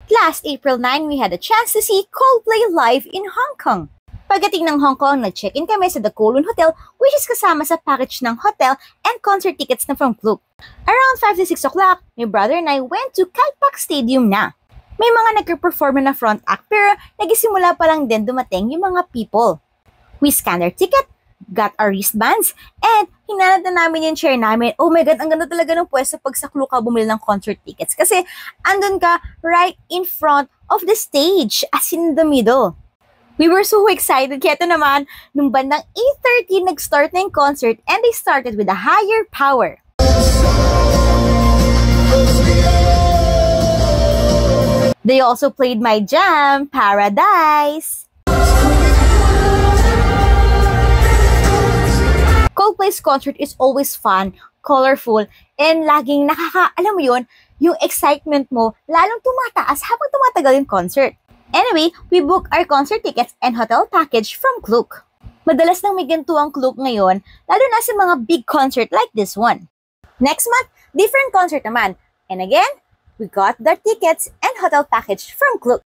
Last April 9, we had a chance to see Coldplay live in Hong Kong. Pagdating ng Hong Kong, nag-check-in kami sa The Kowloon Hotel, which is kasama sa package ng hotel and concert tickets na from Klook. Around 5 to 6 o'clock, my brother and I went to Kai Tak Stadium na. May mga nagpe-perform na front act pero nagisimula pa lang din dumating yung mga people. We scanned our ticket, got our wristbands, and hinanap na namin yung chair namin. Oh my God, ang ganda talaga ng pwesto pag sa Klook ka bumili ng concert tickets kasi andun ka right in front of the stage, as in the middle. We were so excited, kaya ito naman, nung bandang 8:30 nag-start na yung concert and they started with a higher power. They also played my jam, Paradise. Coldplay's concert is always fun, colorful, and laging alam mo yun, yung excitement mo lalong tumataas habang tumatagal yung concert. Anyway, we booked our concert tickets and hotel package from Klook. Madalas nang may ganito ang Klook ngayon, lalo na sa mga big concert like this one. Next month, different concert naman. And again, we got the tickets and hotel package from Klook.